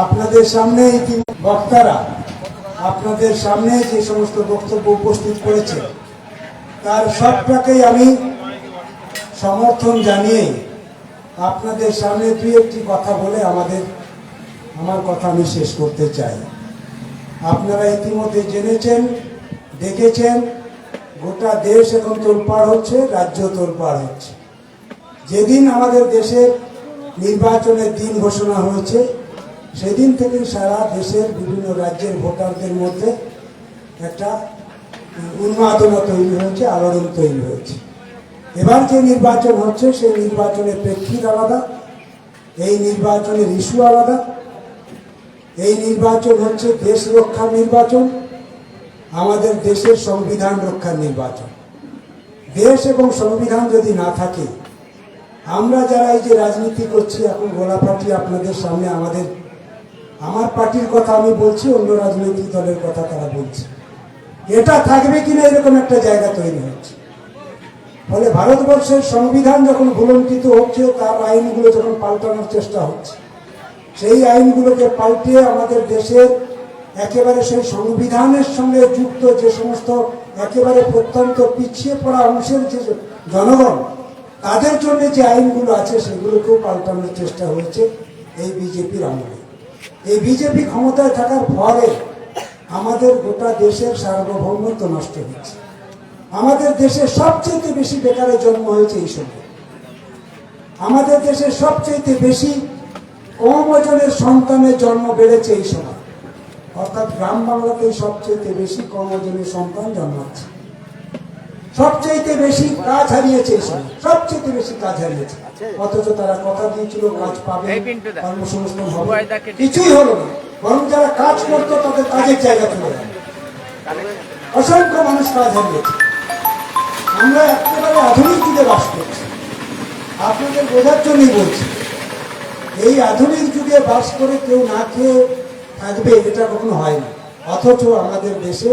আপনাদের সামনে বক্তারা আপনাদের সামনে যে সমস্ত বক্তব্য উপস্থিত করেছে তার সবটাকেই আমি সমর্থন জানিয়ে আপনাদের সামনে দুই একটি কথা বলে আমার কথা আমি শেষ করতে চাই। আপনারা ইতিমধ্যে জেনেছেন, দেখেছেন, গোটা দেশ এখন তোলপাড় হচ্ছে, রাজ্য তোলপাড় হচ্ছে। যেদিন আমাদের দেশের নির্বাচনের দিন ঘোষণা হয়েছে সেদিন থেকে সারা দেশের বিভিন্ন রাজ্যের ভোটারদের মধ্যে একটা উন্মাদনা তৈরি হয়েছে, আলোড়ন তৈরি হয়েছে। এবার যে নির্বাচন হচ্ছে সেই নির্বাচনের প্রেক্ষিত আলাদা, এই নির্বাচনের ইস্যু আলাদা। এই নির্বাচন হচ্ছে দেশ রক্ষার নির্বাচন, আমাদের দেশের সংবিধান রক্ষার নির্বাচন। দেশ এবং সংবিধান যদি না থাকে, আমরা যারা এই যে রাজনীতি করছি এখন গোলাপাটি আপনাদের সামনে আমার পার্টির কথা আমি বলছি, অন্য রাজনৈতিক দলের কথা তারা বলছে, এটা থাকবে কিনা এরকম একটা জায়গা তৈরি হচ্ছে। ফলে ভারতবর্ষের সংবিধান যখন ভুলণ্ঠিত হচ্ছে, তার আইনগুলো যখন পাল্টানোর চেষ্টা হচ্ছে, সেই আইনগুলোকে পাল্টিয়ে আমাদের দেশের একেবারে সেই সংবিধানের সঙ্গে যুক্ত যে সমস্ত একেবারে প্রত্যন্ত পিছিয়ে পড়া অংশের যে জনগণ, তাদের জন্য যে আইনগুলো আছে সেগুলোকেও পাল্টানোর চেষ্টা হয়েছে এই বিজেপির আমলে। এই বিজেপি ক্ষমতায় থাকার ফলে আমাদের গোটা দেশের সার্বভৌমত্ব নষ্ট হচ্ছে। আমাদের দেশে সবচেয়ে বেশি বেকারের জন্ম হয়েছে এই সময়। আমাদের দেশে সবচেয়ে বেশি কম ওজনের সন্তানের জন্ম বেড়েছে এই সময়। অর্থাৎ গ্রাম বাংলাতেই সবচেয়ে বেশি কম ওজনের সন্তান জন্মাচ্ছে। সবচেয়ে বেশি কাজ হারিয়েছে এই সময়, সবচেয়ে বেশি কাজ হারিয়েছে। অথচ তারা কথা দিয়েছিল কাজ পাবে, কর্মসংস্থান হবে, কিছুই হলো না। বরং যারা কাজ করতো তাদের কাজের জায়গা চলে গেল। অসংখ্য মানুষ কাজ হারিয়েছে। আমরা একেবারে আধুনিক যুগে বাস করছি। আপনাদের বোঝার জন্যই বলছি, এই আধুনিক যুগে বাস করে কেউ না খেয়ে থাকবে এটা কখনো হয় না। অথচ আমাদের দেশে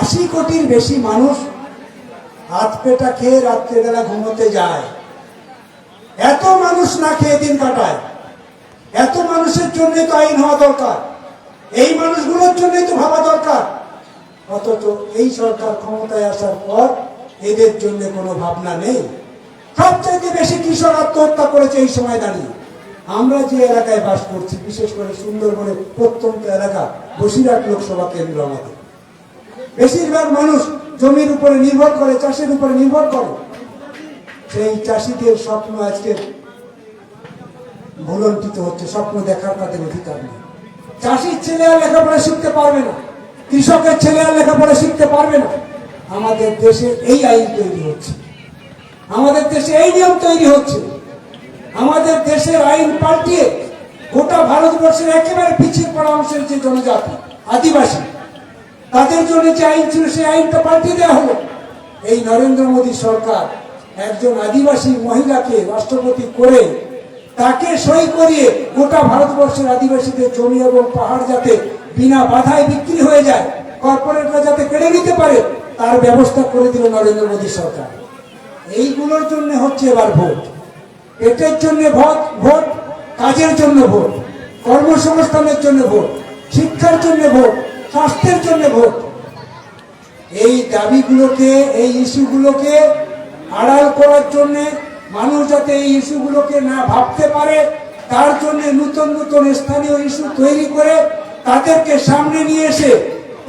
80 কোটির বেশি মানুষ হাত পেটা খেয়ে রাত্রেবেলা ঘুমোতে যায়। এত মানুষ না খেয়ে দিন কাটায়। এত মানুষের জন্যই তো আইন হওয়া দরকার, এই মানুষগুলোর জন্যই তো ভাবা দরকার। অথচ এই সরকার ক্ষমতায় আসার পর এদের জন্য কোনো ভাবনা নেই। সবচেয়ে বেশি কৃষক আত্মহত্যা করেছে এই সময় দাঁড়িয়ে। আমরা যে এলাকায় বাস করছি, বিশেষ করে সুন্দরবনের প্রত্যন্ত এলাকা, বসিরহাট লোকসভা কেন্দ্র, আমাদের বেশিরভাগ মানুষ জমির উপরে নির্ভর করে, চাষের উপরে নির্ভর করে। সেই চাষিদের স্বপ্ন আজকে ভুলণ্ঠিত হচ্ছে। স্বপ্ন দেখার তাদের অধিকার নেই। চাষির ছেলে আর লেখাপড়া শিখতে পারবে না, কৃষকের ছেলে আর লেখাপড়া শিখতে পারবে না। আমাদের দেশে এই আইন তৈরি হচ্ছে, আমাদের দেশে এই নিয়ম তৈরি হচ্ছে। আমাদের দেশের আইন পাল্টিয়ে গোটা ভারতবর্ষের একেবারে পিছিয়ে পড়া অংশের যে জনজাতি আদিবাসী, তাদের জন্য যে আইন ছিল সেই আইনটা পাল্টিয়ে দেওয়া হলো। এই নরেন্দ্র মোদী সরকার একজন আদিবাসী মহিলাকে রাষ্ট্রপতি করে তাকে সই করিয়ে গোটা ভারতবর্ষের আদিবাসীদের জমি এবং পাহাড় যাতে বিনা বাধায় বিক্রি হয়ে যায়, কর্পোরেটরা যাতে কেড়ে নিতে পারে, তার ব্যবস্থা করে দিল নরেন্দ্র মোদী সরকার। এইগুলোর জন্য হচ্ছে এবার ভোট। পেটের জন্য ভোট, কাজের জন্য ভোট, কর্মসংস্থানের জন্য ভোট, শিক্ষার জন্য ভোট, স্বাস্থ্যের জন্য ভোট। এই দাবিগুলোকে, এই ইস্যুগুলোকে আড়াল করার জন্য, মানুষ যাতে এই ইস্যুগুলোকে না ভাবতে পারে, তার জন্য নতুন নতুন স্থানীয় ইস্যু তৈরি করে তাদেরকে সামনে নিয়ে এসে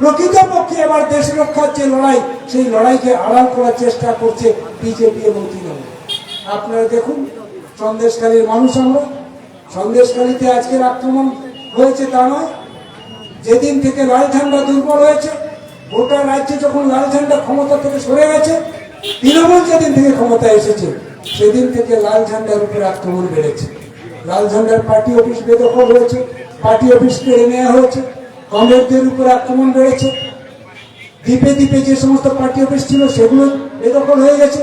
প্রকৃতপক্ষে এবার দেশ রক্ষার যে লড়াই, সেই লড়াইকে আড়াল করার চেষ্টা করছে বিজেপি এবং তৃণমূল। আপনারা দেখুন, সন্দেশখালীর মানুষ আমরা, সন্দেশখালীতে আজকের আক্রমণ হয়েছে তা নয়। যেদিন থেকে লাল ঝান্ডা দুর্বল হয়েছে, গোটা রাজ্যে যখন লাল ঝান্ডা ক্ষমতা থেকে সরে গেছে, তৃণমূল যেদিন থেকে ক্ষমতায় এসেছে সেদিন থেকে লাল ঝান্ডার উপরে আক্রমণ বেড়েছে। লাল ঝান্ডার পার্টি অফিস বেদখল হয়েছে, পার্টি অফিস কেড়ে নেওয়া হয়েছে, কংগ্রেসদের উপরে আক্রমণ বেড়েছে। দ্বীপে দ্বীপে যে সমস্ত পার্টি অফিস ছিল সেগুলো বেদখল হয়ে গেছে।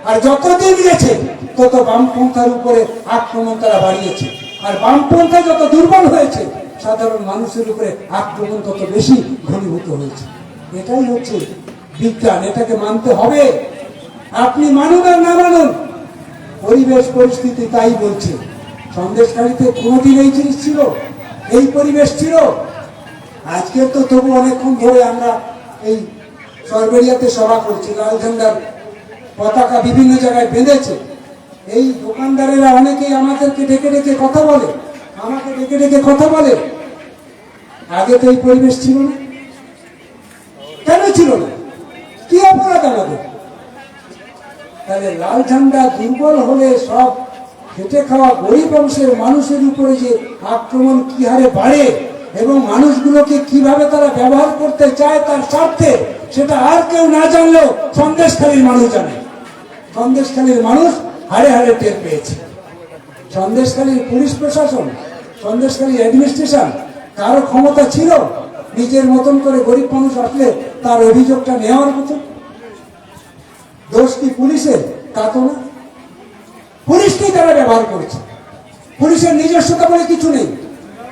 আর যতদিন গেছে তত বামপন্থার উপরে আক্রমণ তারা বাড়িয়েছে। আর বামপন্থা যত দুর্বল হয়েছে, সাধারণ মানুষের উপরে আক্রমণ তত বেশি ঘনীভূত হয়েছে। এটাই হচ্ছে বিজ্ঞান, এটাকে মানতে হবে। আপনি মানুন আর না মানুন, পরিবেশ পরিস্থিতি তাই বলছে। সন্দেশখালীতে কোনোদিন এই জিনিস ছিল? এই পরিবেশ ছিল। আজকে তো তবু অনেকক্ষণ ধরে আমরা এই সরবেরিয়াতে সভা করছি, লাল ঝান্ডার পতাকা বিভিন্ন জায়গায় বেঁধেছে। এই দোকানদারেরা অনেকেই আমাদেরকে ডেকে ডেকে কথা বলে, আমাকে ডেকে ডেকে কথা বলে। আগে তো এই পরিবেশ ছিল না। কেন ছিল না? কি অপরাধ আমাদের? তাহলে লাল ঝান্ডা দুর্বল হলে সব খেটে খাওয়া গরিব অংশের মানুষের উপরে যে আক্রমণ কি হারে বাড়ে এবং মানুষগুলোকে কিভাবে তারা ব্যবহার করতে চায় তার স্বার্থে, সেটা আর কেউ না জানলেও সন্দেশখালীর মানুষ জানে। সন্দেশখালীর মানুষ হাড়ে হাড়ে টের পেয়েছে। সন্দেশখালীর পুলিশ প্রশাসন, সন্দেশখালীর অ্যাডমিনিস্ট্রেশন, কারো ক্ষমতা ছিল নিজের মতন করে গরিব মানুষ আসলে তার অভিযোগটা নেওয়ার মতো? দোষ কি পুলিশের? তা তো না। পুলিশকেই তারা ব্যবহার করেছে। পুলিশের নিজস্বতা বলে কিছু নেই।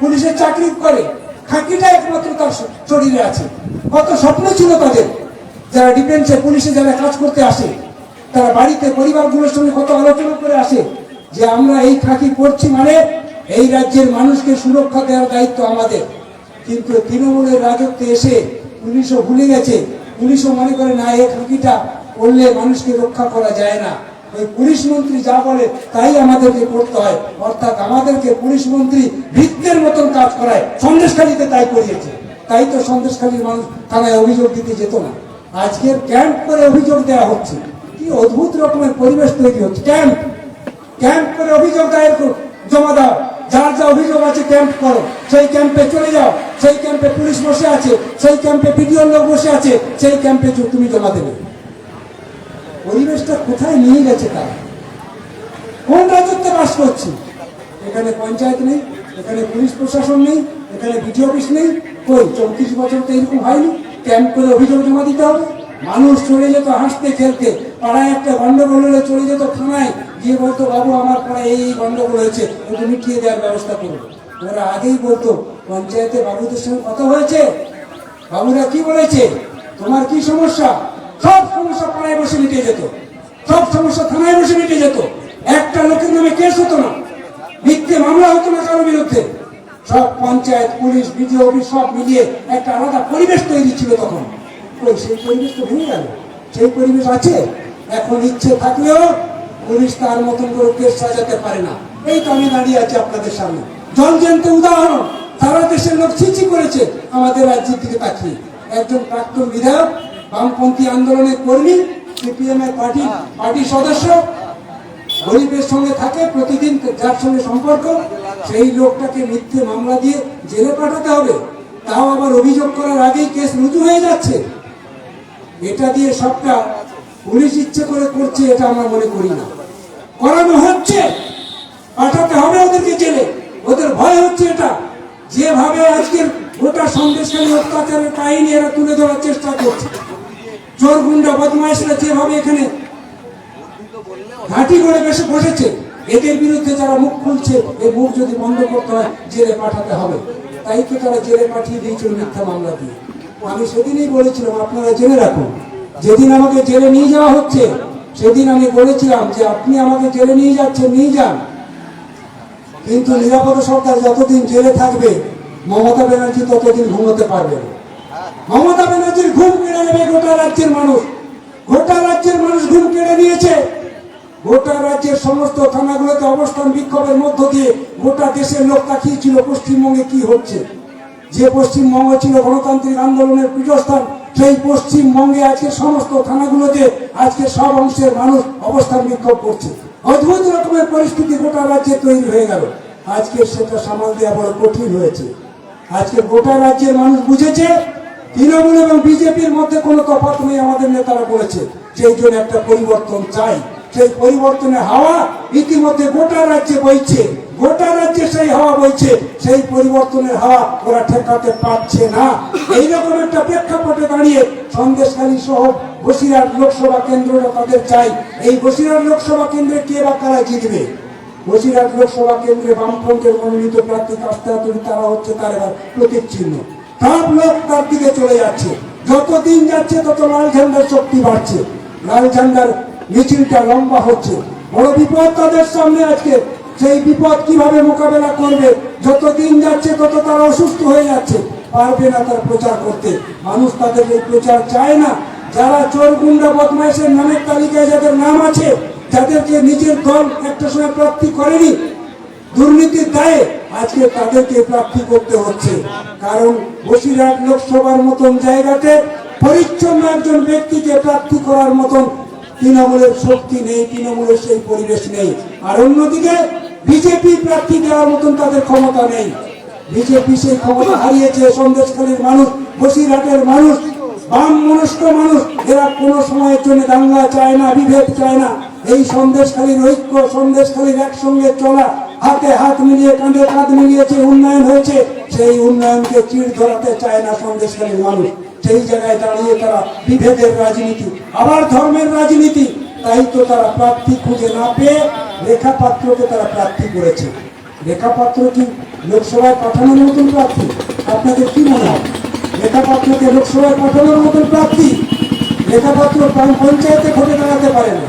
পুলিশের চাকরি করে, খাঁকিটা একমাত্র তার শরীরে আছে। কত স্বপ্ন ছিল তাদের, যারা ডিফেন্সে পুলিশে যারা কাজ করতে আসে, তারা বাড়িতে পরিবারগুলোর সঙ্গে কত আলোচনা করে আসে যে আমরা এই খাঁকি পড়ছি মানে এই রাজ্যের মানুষকে সুরক্ষা দেওয়ার দায়িত্ব আমাদের। কিন্তু তৃণমূলের রাজত্বে এসে পুলিশও ভুলে গেছে। পুলিশও মনে করে না, এই খাঁকিটা করলে মানুষকে রক্ষা করা যায় না। ওই পুলিশ মন্ত্রী যা বলে তাই আমাদেরকে করতে হয়, অর্থাৎ আমাদেরকে পুলিশ মন্ত্রী ভৃত্যের মতন কাজ করায়। সন্দেশখালীতে তাই করিয়েছে। তাই তো সন্দেশখালীর মানুষ থানায় অভিযোগ দিতে যেত না। আজকের ক্যাম্প করে অভিযোগ দেওয়া হচ্ছে। কি অদ্ভুত রকমের পরিবেশ তৈরি হচ্ছে। ক্যাম্প করে অভিযোগ দায়ের জমা দাও, যার যা অভিযোগ আছে ক্যাম্প করো, সেই ক্যাম্পে চলে যাও। সেই ক্যাম্পে পুলিশ বসে আছে, সেই ক্যাম্পে বিডিওর লোক বসে আছে, সেই ক্যাম্পে তুমি জমা দেবে। পরিবেশটা কোথায় নিয়ে গেছে তারা? কোন রাজত্বে বাস করছি? এখানে পঞ্চায়েত নেই, এখানে পুলিশ প্রশাসন নেই, এখানে বিডিও অফিস নেই। কই 34 বছর তো এরকম হয়নি। ক্যাম্প করে অভিযোগ জমা দিতে হবে। মানুষ চলে যেত হাসতে খেলতে, পাড়ায় একটা গন্ডগোল হলে চলে যেত থানায়, গিয়ে বলতো বাবু আমার পাড়ায় এই গন্ডগোল হয়েছে, ওটা মিটিয়ে দেওয়ার ব্যবস্থা করবো। ওরা আগেই বলতো পঞ্চায়েতে বাবুদের সঙ্গে কথা হয়েছে, বাবুরা কি বলেছে, তোমার কি সমস্যা? সব সমস্যা পাড়ায় বসে মিটে যেত, সব সমস্যা থানায় বসে মিটে যেত। একটা লোকের নামে কেস হতো না, মিথ্যে মামলা হতো না কারোর বিরুদ্ধে। সব পঞ্চায়েত, পুলিশ, বিডিও অফিস সব মিলিয়ে একটা আলাদা পরিবেশ তৈরি ছিল তখন। সেই পরিবেশ তো ভেঙে গেল। সেই পরিবেশ আছে এখন, ইচ্ছে থাকলেও পুলিশ তার মতন করে কেস সাজাতে পারে না। এই তো আমি দাঁড়িয়ে আছি আপনাদের সামনে, জলজ্যান্ত উদাহরণ। সারা দেশের লোক ছিচি করেছে আমাদের রাজ্যের দিকে তাকিয়ে। একজন প্রাক্তন বিধায়ক, বামপন্থী আন্দোলনের কর্মী, সিপিএম এর পার্টি সদস্য, গরিবের সঙ্গে থাকে প্রতিদিন, যার সঙ্গে সম্পর্ক, সেই লোকটাকে মিথ্যে মামলা দিয়ে জেলে পাঠাতে হবে। তাও আবার অভিযোগ করার আগেই কেস রুজু হয়ে যাচ্ছে। এটা দিয়ে সবটা পুলিশ ইচ্ছে করে করছে, এটা আমরা মনে করি না। করানো হচ্ছে, পাঠাতে হবে ওদেরকে জেলে। ওদের ভয় হচ্ছে এটা। যেভাবে আজকের গোটা সন্দেশখালী অত্যাচারের কাহিনী এরা তুলে ধরার চেষ্টা করছে, চোর গুন্ডা বদমাইশরা যেভাবে এখানে ঘাঁটি করে বসেছে, এদের বিরুদ্ধে যারা মুখ খুলছে, এই মুখ যদি বন্ধ করতে হয় জেলে পাঠাতে হবে। তাই তো তারা জেলে পাঠিয়ে দিয়েছিল মিথ্যা মামলা দিয়ে। আমি সেদিনই বলেছিলাম, আপনারা জেনে রাখুন, যেদিন আমাকে জেলে নিয়ে যাওয়া হচ্ছে সেদিন আমি বলেছিলাম যে আপনি আমাকে জেলে নিয়ে যাচ্ছেন, নিয়ে যান, কিন্তু নিরাপদ সরকার যতদিন জেলে থাকবে মমতা ব্যানার্জি ততদিন ঘুমোতে পারবে না। মমতা ব্যানার্জির ঘুম কেড়ে নেবে গোটা রাজ্যের মানুষ। গোটা রাজ্যের মানুষ ঘুম কেড়ে নিয়েছে। গোটা রাজ্যের সমস্ত থানাগুলোতে অবস্থান বিক্ষোভের মধ্য দিয়ে গোটা দেশের লোক তাকিয়েছিল পশ্চিমবঙ্গে কি হচ্ছে। যে পশ্চিমবঙ্গ ছিল গণতান্ত্রিক আন্দোলনের পীঠস্থান, সেই পশ্চিমবঙ্গে আজকে সমস্ত থানাগুলোতে আজকে সব অংশের মানুষ অবস্থান বিক্ষোভ করছে। অদ্ভুত রকমের পরিস্থিতি গোটা রাজ্যে তৈরি হয়ে গেল। আজকে সেটা সামাল দেওয়া বড় কঠিন হয়েছে। আজকে গোটা রাজ্যের মানুষ বুঝেছে তৃণমূল এবং বিজেপির মধ্যে কোনো তফাৎ নেই। আমাদের নেতারা বলেছে সেই জন্য একটা পরিবর্তন চাই। সেই পরিবর্তনের হাওয়া ইতিমধ্যে গোটা রাজ্যে বইছে, গোটা রাজ্যে সেই হাওয়া বইছে। সেই পরিবর্তনের হাওয়া ওরা ঠেকাতে পারছে না। এইরকম একটা প্রেক্ষাপটে দাঁড়িয়ে সন্দেশখালী সহ বসিরহাট লোকসভা কেন্দ্রটা তাদের চাই। এই বসিরহাট লোকসভা কেন্দ্রে কে বা কারা জিতবে? বসিরহাট লোকসভা কেন্দ্রে বামফ্রন্টের মনোনীত প্রার্থী কাস্তাতুরি, তারা হচ্ছে তার এবার প্রতীক চিহ্ন। সব লোক তার দিকে চলে যাচ্ছে। যত দিন যাচ্ছে তত লাল ঝান্ডার শক্তি বাড়ছে, লাল ঝান্ডার মিছিলটা লম্বা হচ্ছে। বড় বিপদ তাদের সামনে আজকে। সেই বিপদ কিভাবে মোকাবেলা করবে। যত দিন যাচ্ছে তত তারা অসুস্থ হয়ে যাচ্ছে, পারবে না তার প্রচার করতে। মানুষ তাদের এই প্রচার চায় না। যারা চোর গুন্ডা বদমাইশের নামের তালিকায় যাদের নাম আছে, যাদেরকে নিজের দল একটা সময় প্রার্থী করেনি দুর্নীতির দায়ে, আজকে তাদেরকে প্রার্থী করতে হচ্ছে। কারণ বসিরহাট লোকসভার মতন জায়গাতে পরিচ্ছন্ন একজন ব্যক্তিকে প্রার্থী করার মতন তৃণমূলের শক্তি নেই, তৃণমূলের সেই পরিবেশ নেই। আর অন্যদিকে বিজেপি প্রার্থী দেওয়ার মতন তাদের ক্ষমতা নেই। বিজেপি সেই ক্ষমতা হারিয়েছে। সন্দেশখালীর মানুষ, বসিরহাটের মানুষ, বাম মনস্ক মানুষ, এরা কোনো সময়ের জন্য দাঙ্গা চায় না, বিভেদ চায় না। এই সন্দেশখালীর ঐক্য, সন্দেশখালীর একসঙ্গে চলা, হাতে হাত মিলিয়ে কাঁধে কাঁধ মিলিয়ে যে উন্নয়ন হয়েছে, সেই উন্নয়নকে চিড় ধরাতে চায় না সন্দেশখালীর মানুষ। সেই জায়গায় দাঁড়িয়ে তারা বিভেদের রাজনীতি, আবার ধর্মের রাজনীতি। তাই তো তারা প্রার্থী খুঁজে না পেয়ে রেখা পাত্রকে তারা প্রার্থী করেছে। রেখা পাত্র কি লোকসভায় পাঠানোর মতন প্রার্থী? আপনাদের কি মনে হয়? রেখা পাত্রকে লোকসভায় পাঠানোর মতন প্রার্থী? রেখা পাত্র পঞ্চায়েতে ভোটে দাঁড়াতে পারে না,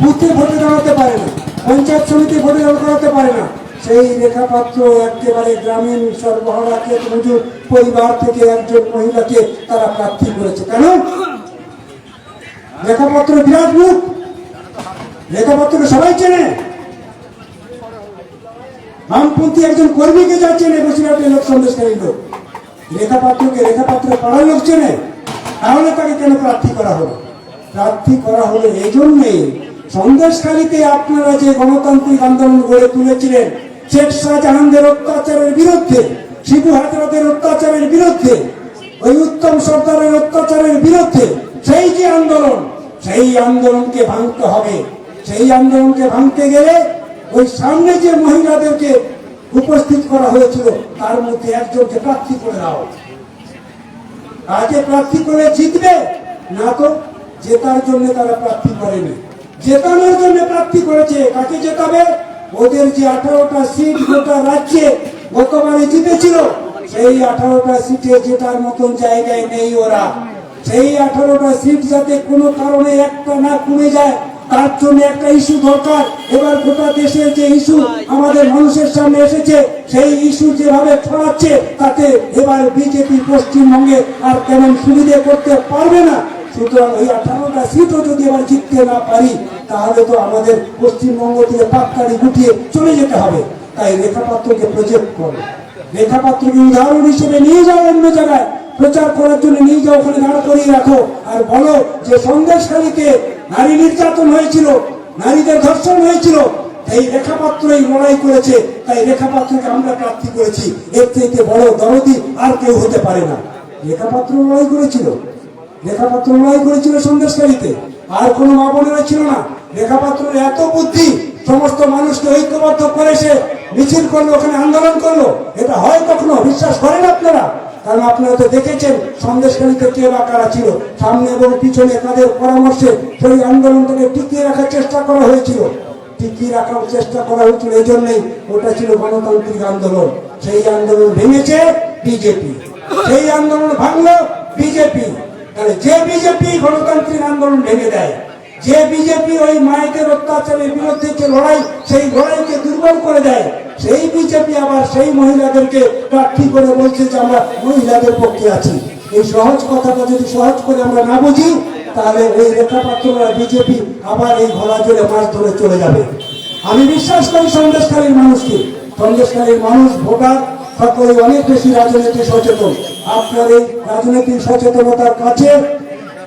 বুথে ভোটে দাঁড়াতে পারে না, পঞ্চায়েত সমিতি ভোটে দাঁড়াতে পারে না। সেই রেখা পাত্র একেবারে গ্রামীণ সর্বহারা ক্ষেত মজুর পরিবার থেকে একজন মহিলাকে তারা প্রার্থী করেছে। কেন? রেখা পাত্র বিরাট মুখ, রেখা পাত্রকে সবাই চেনে। বামপন্থী একজন কর্মীকে যা চেনে বসিরহাটের লোক, সন্দেশকারী লোক, রেখা পাত্রকে, রেখা পাত্রের পাড়ার লোক চেনে। তাহলে তাকে কেন প্রার্থী করা হলো? প্রার্থী করা হলো এই জন্যে, সন্দেশখালীতে আপনারা যে গণতান্ত্রিক আন্দোলন গড়ে তুলেছিলেন শেখ শাহজাহানদের অত্যাচারের বিরুদ্ধে, শিবু হাজরাদের অত্যাচারের বিরুদ্ধে, ওই উত্তম সর্দারের অত্যাচারের বিরুদ্ধে, সেই যে আন্দোলন, সেই আন্দোলনকে ভাঙতে হবে। সেই আন্দোলনকে ভাঙতে গেলে ওই সামনে যে মহিলাদেরকে উপস্থিত করা হয়েছিল তার মধ্যে একজনকে প্রার্থী করে দাও। কাকে প্রার্থী করে জিতবে? না তো জেতার জন্য তারা প্রার্থী করেনি, জেতানোর জন্য প্রার্থী করেছে। কাকে জেতাবে? ওদের যে 18টা সিট গোটা রাজ্যে গতবারে জিতেছিল, সেই 18টা সিটে জেতার মতন জায়গায় নেই ওরা। সেই 18টা সিট যাতে কোনো কারণে একটা না কমে যায়, তার জন্য একটা ইস্যু দরকার। এবার গোটা দেশের যে ইস্যু আমাদের মানুষের সামনে এসেছে, সেই ইস্যু যেভাবে ছড়াচ্ছে, তাতে এবার বিজেপি পশ্চিমবঙ্গে আর তেমন সুবিধে করতে পারবে না। সুতরাং এই 18টা সিটও যদি এবার জিততে না পারি, তাহলে তো আমাদের পশ্চিমবঙ্গ থেকে পাককারি গুটিয়ে চলে যেতে হবে। তাই রেখাপাত্রকে প্রজেক্ট করো, রেখাপাত্রকে উদাহরণ হিসেবে নিয়ে যাও, অন্য জায়গায় প্রচার করার জন্য নিয়ে যাও, ওখানে দাঁড় করিয়ে রাখো, আর বলো যে সন্দেশখালীতে নারী নির্যাতন হয়েছিল, নারীদের ধর্ষণ হয়েছিল, এই রেখাপাত্রই লড়াই করেছে, তাই রেখাপাত্রকে আমরা প্রার্থী করেছি। এর থেকে বড় দরদি আর কেউ হতে পারে না। রেখাপাত্র লড়াই করেছিল, রেখাপাত্র লড়াই করেছিল সন্দেশখালীতে, আর কোনো মা বোনেরা ছিল না। রেখাপাত্রের এত বুদ্ধি, সমস্ত মানুষকে ঐক্যবদ্ধ করে সে মিছিল করলো, ওখানে আন্দোলন করলো। এটা হয় কখনো? বিশ্বাস করেন আপনারা? কারণ আপনারা তো দেখেছেন সন্দেশখালীতে কে বা কারা ছিল। সামনে এবং পিছনে তাদের পরামর্শে সেই আন্দোলনটাকে টিকিয়ে রাখার চেষ্টা করা হয়েছিল, টিকিয়ে রাখার চেষ্টা করা হয়েছিল। এই জন্যই ওটা ছিল গণতান্ত্রিক আন্দোলন। সেই আন্দোলন ভেঙেছে বিজেপি, সেই আন্দোলন ভাঙলো বিজেপি। তাহলে যে বিজেপি গণতান্ত্রিক আন্দোলন ভেঙে দেয়, যে বিজেপি ওই মায়েদের অত্যাচারের বিরুদ্ধে যে লড়াই, সেই লড়াইকে দুর্বল করে দেয়, সেই বিজেপি আবার সেই মহিলাদেরকে প্রার্থী করে বলছে যে আমরা মহিলাদের পক্ষে আছি। এই সহজ কথাটা যদি সহজ করে আমরা না বুঝি, তাহলে এই রেখাপাত্ররা বিজেপি আবার এই ঘোড়া জোরে মাছ ধরে চলে যাবে। আমি বিশ্বাস করি সন্দেশখালীর মানুষকে, সন্দেশখালীর মানুষ ভোটার সকলে অনেক বেশি রাজনীতি সচেতন। আপনার এই রাজনৈতিক সচেতনতার কাছে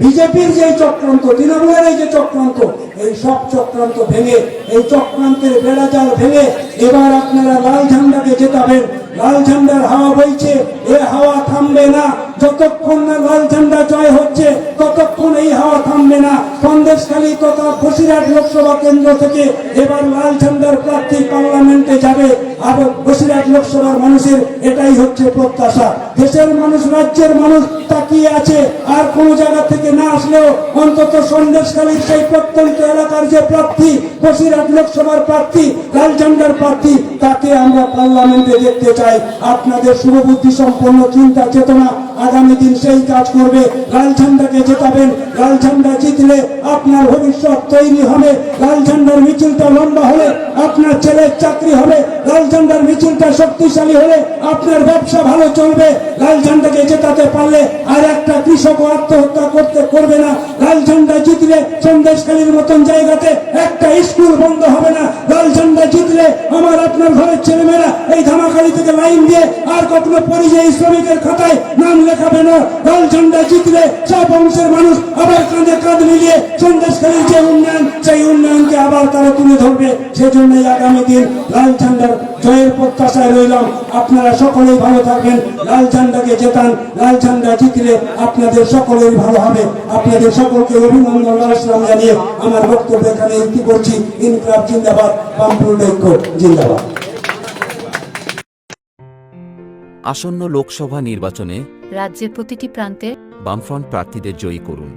বিজেপির যে চক্রান্ত, তৃণমূলের এই যে চক্রান্ত, এই সব চক্রান্ত ভেঙে, এই চক্রান্তের বেড়াজাল ভেঙে এবার আপনারা লাল ঝান্ডাকে জেতাবেন। লাল ঝান্ডার হাওয়া বইছে, এ হাওয়া থামবে না। যতক্ষণ না লাল ঝান্ডা জয় হচ্ছে, ততক্ষণ এই হাওয়া থামবে না। সন্দেশখালী তথা বসিরহাট লোকসভা কেন্দ্র থেকে এবার লাল ঝান্ডার প্রার্থী পার্লামেন্টে যাবে। আর বসিরহাট লোকসভার মানুষের এটাই হচ্ছে প্রত্যাশা। দেশের মানুষ, রাজ্যের মানুষ তাকিয়ে আছে। আর কোন জায়গা থেকে না আসলেও অন্তত সন্দেশখালীর সেই প্রত্যন্ত এলাকার যে প্রার্থী, বসিরহাট লোকসভার প্রার্থী, লাল ঝান্ডার প্রার্থী, তাকে আমরা পার্লামেন্টে দেখতে চাই। আপনাদের শুভবুদ্ধি সম্পন্ন চিন্তা চেতনা আগামী দিন সেই কাজ করবে। লাল ঝান্ডাকে জেতাবেন। লাল ঝান্ডা জিতলে আপনার ভবিষ্যৎ তৈরি হবে। লাল ঝান্ডার মিছিলটা লম্বা হলে আপনার ছেলের চাকরি হবে। লাল ঝান্ডার মিছিলটা শক্তিশালী হলে আপনার ব্যবসা ভালো চলবে। লাল ঝান্ডাকে জেতাতে পারলে আর একটা কৃষক আত্মহত্যা করবে না। লাল ঝান্ডা জিতলে সন্দেশখালীর মতন জায়গাতে একটা স্কুল বন্ধ হবে না। লাল ঝান্ডা জিতলে আমার আপনার ঘরের ছেলেমেয়েরা এই ধামাখালি থেকে লাইন দিয়ে আর কখনো পরিযায়ী শ্রমিকের খাতায় নাম লেখাবে না। লাল ঝান্ডা জিতলে সব অংশের মানুষ আবার কাঁধে কাঁধ মিলিয়ে সন্দেশখালীর যে উন্নয়ন, সেই উন্নয়নকে আবার তারা তুলে ধরবে। সেজন্যই আগামী দিন লাল ঝান্ডার জয়ের প্রত্যাশায় রইলাম। আপনারা সকলেই ভালো থাকবেন। লাল ঝান্ডাকে জেতান। লাল ঝান্ডা জিতলে আপনাদের সকলেই ভালো হবে। আপনাদের সকলকে অভিনন্দন আসসালাম জানিয়ে আমার বক্তব্য এখানে ইতি করছি। ইনকলাব জিন্দাবাদ, বামফ্রন্ট ঐক্য জিন্দাবাদ। আসন্ন লোকসভা নির্বাচনে রাজ্যের প্রতিটি প্রান্তে বামফ্রন্ট প্রার্থীদের জয়ী করুন।